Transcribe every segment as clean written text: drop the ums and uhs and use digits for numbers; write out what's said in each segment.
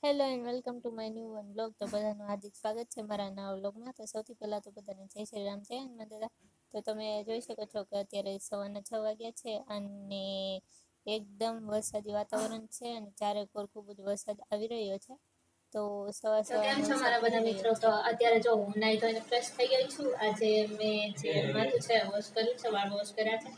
Hello and welcome to my new one blog. તો બધાનું હાર્દિક સ્વાગત છે મારા નવા બ્લોગમાં. તો સૌથી પહેલાં તો બધાને જય શ્રી રામ, જય હનુમાન દાદા. તો તમે જોઈ શકો છો કે અત્યારે સવારના 6 વાગ્યા છે અને એકદમ વરસાદી વાતાવરણ છે અને ચારે કોર ખૂબ જ વરસાદ આવી રહ્યો છે. તો સવાર કેમ સવારનો છો વરસાદ મારા બધા પડી મિત્રો? રહ્યો તો છે. અત્યારે જો હું નાઈ ધોઈને ફ્રેશ થઈ ગઈ છું. આજે મેં જે માથું છે વોશ કર્યું છે, વાળ વોશ કર્યા છે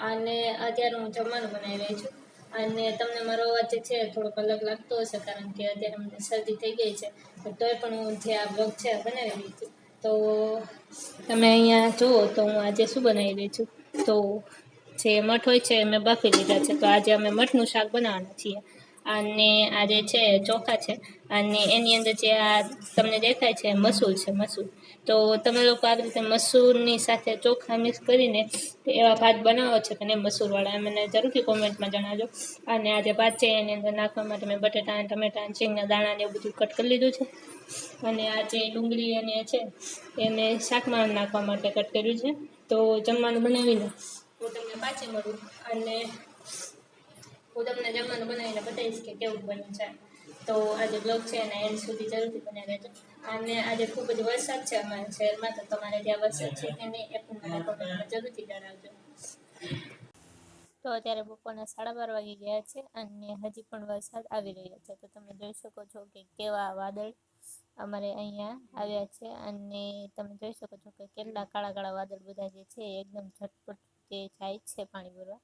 અને અત્યારે હું જમવાનું બનાવી રહી છું. અને તમને મારો અવાજ જે છે થોડોક અલગ લાગતો હશે કારણ કે અત્યારે મને શરદી થઈ ગઈ છે, તોય પણ હું જે આ બ્લોગ છે બનાવી રહી છું. તો તમે અહીંયા જુઓ તો હું આજે શું બનાવી રહી છું. તો જે મઠ હોય છે મેં બાફી લીધા છે. તો આજે અમે મઠનું શાક બનાવવાના છીએ અને આજે છે ચોખા છે અને એની અંદર જે આ તમને દેખાય છે મસૂર છે, મસૂર. તો તમે લોકો આવી રીતે મસૂરની સાથે ચોખા મિક્સ કરીને એવા ભાત બનાવો છો કે નહીં મસૂરવાળા, મને જરૂરથી કોમેન્ટમાં જણાવજો. અને આ જે ભાત છે એની અંદર નાખવા માટે મેં બટેટા, ટમેટા, સિંગના દાણા ને એવું બધું કટ કરી લીધું છે. અને આ જે ડુંગળી અને છે એ મેં શાકમાં નાખવા માટે કટ કર્યું છે. તો જમવાનું બનાવીને હું તમને પાછી મળું અને હું તમને જમવાનું બનાવીને બતાવીશ કે કેવું બન્યું છે. તો આજે બ્લોગ છે એના એન્ડ સુધી જરૂરથી બને રહેજો. અને આજે ખૂબ જ વરસાદ છે અમારા શહેરમાં, તો તમારે ત્યાં વરસાદ છે કે નહીં એ પણ મને કોમેન્ટમાં જરૂરથી જણાવજો. તો અત્યારે બપોરના 12:30 વાગી ગયા છે અને હજી પણ વરસાદ આવી રહ્યો છે. તો તમે જોઈ શકો છો કે કેવા વાદળ અમારે અહીંયા આવ્યા છે અને તમે જોઈ શકો છો કે કેટલા કાળા કાળા વાદળ બધા જે છે એકદમ ઝટપટ જે જાય છે પાણી ભરવા.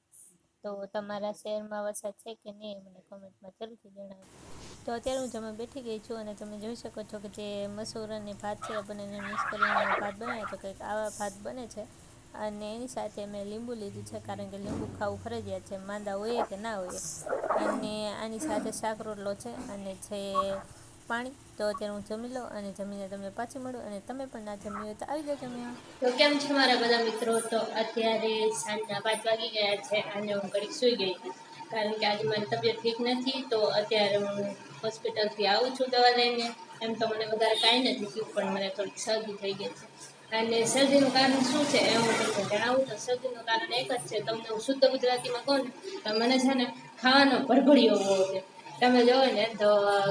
તો તમારા શહેરમાં વરસાદ છે કે નહીં મને કોમેન્ટમાં જરૂરથી જણાવજો. તો અત્યારે હું જમવા બેઠી ગઈ છું અને તમે જોઈ શકો છો કે જે મસૂર અને ભાત છે બંનેને મિક્સ કરીને ભાત બનાવ્યા તો કંઈક આવા ભાત બને છે. અને એની સાથે મેં લીંબુ લીધું છે કારણ કે લીંબુ ખાવું ફરજિયાત છે, માંદા હોઈએ કે ના હોઈએ. અને આની સાથે શાક રોટલો છે અને છે પાણી. તો અત્યારે હું જમી લઉં અને જમીને તમને પાછી મળું. અને તમે પણ ના જમ્યું હોય તો આવી જાઓ જમ્યા. તો કેમ છે મારા બધા મિત્રો? તો અત્યારે સાંજના 5 વાગી ગયા છે અને હું ઘડીક સૂઈ ગઈ હતી કારણ કે આજે મારી તબિયત ઠીક નથી. તો અત્યારે હું હોસ્પિટલથી આવું છું દવા લઈને. એમ તો મને વધારે કાંઈ નથી થયું પણ મને થોડીક શરદી થઈ ગઈ છે. અને શરદીનું કારણ શું છે એ હું તમને જણાવું. તો શરદીનું કારણ એક જ છે, તમને હું શુદ્ધ ગુજરાતીમાં કહું ને તો મને છે ને ખાવાનો ભરભડિયો હોવો છે. તમે જોવો ને તો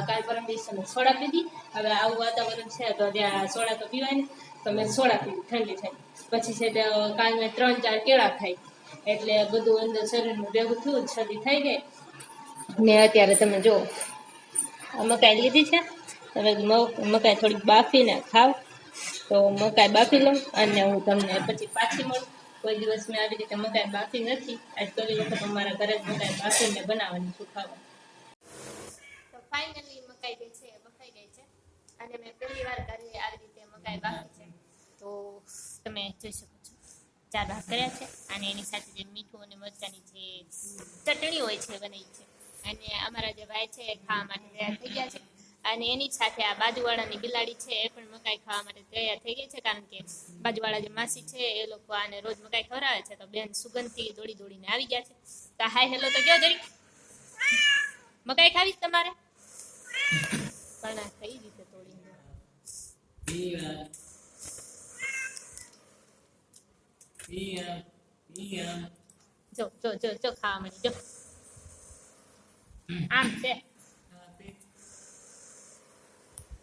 કાલ પરમ દિવસે મેં સોડા પીધી. હવે આવું વાતાવરણ છે તો ત્યાં સોડા તો પીવાય ને, તો મેં સોડા પીધી ઠંડી ઠંડી. પછી છે તે કાલ મેં 3-4 કેળા ખાઈ એટલે બધું અંદર શરીરનું ભેગું થયું, શરદી થઈ ગઈ. ને અત્યારે તમે જુઓ મકાઈ લીધી છે. તમે મકાઈ થોડીક બાફીને ખાવ. તો મકાઈ બાફી લઉં અને હું તમને પછી પાછી મળું. કોઈ દિવસ મેં આવી રીતે મકાઈ બાફી નથી. આજ પહેલી વખત અમારા ઘરે જ મકાઈ બાફીને બનાવવાની છું ખાવા. તો ફાઇનલી મકાઈ જે છે બફાઈ ગઈ છે અને મેં પહેલી વાર ઘરે આવી રીતે મકાઈ બાફી છે. તો તમે જોઈ શકો છો 4 ભાગ કર્યા છે અને એની સાથે જે મીઠું અને મરચાંની જે ચટણી હોય છે બનાવી છે. અને અમારા જે ભાઈ છે એ ખાવા માટે તૈયાર થઈ ગયા છે. અને એની સાથે આ બાજુવાળાની બિલાડી છે એ પણ મકાઈ ખાવા માટે તૈયાર થઈ ગઈ છે કારણ કે બાજુવાળા જે માસી છે એ લોકો આને રોજ મકાઈ ખવડાવે છે. તો બેન સુગંધથી દોડી દોડીને આવી ગયા છે. તો હાય હેલો તો કયો જરીક. મકાઈ ખાવી તમારે? પણ આ કઈ રીતે તોડીને જો જો જો જો ખાવા મળી જો આમ છે.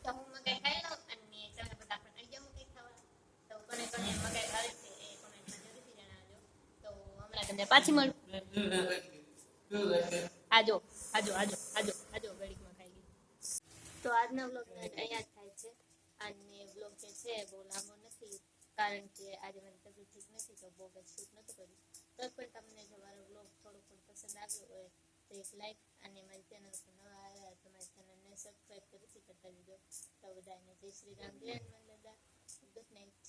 તો હું મકાઈ ખાઈ લઉં અને તમે બધા પણ આવી જાઓ મકાઈ ખાવા. તો કોને કોને મકાઈ ભાવે છે એ કોમેન્ટમાં જરૂરથી જણાવજો. તો હમણાં તમને પાછી મળું. આજો આજો આજો આજો આજો ઘડીકમાં ખાઈ લીધું. તો આજનો વ્લોગ અહીંયા જ થાય છે અને વ્લોગ જે છે બહુ લાંબો નથી કારણ કે આજે મારી તબિયત ઠીક નથી તો બહુ કંઈ શૂટ નહોતું કર્યું. તો પણ તમને જો મારો વ્લોગ થોડો પણ પસંદ આવ્યો હોય તો એક લાઈક અને મારી ચેનલ પર નવા આવ્યા તો મારી ચેનલને સબસ્ક્રાઈબ જરૂરથી કરતા જજો. તો બધાને જય શ્રી રામ, જય હનુમાન દાદા, ગુડ નાઇટ.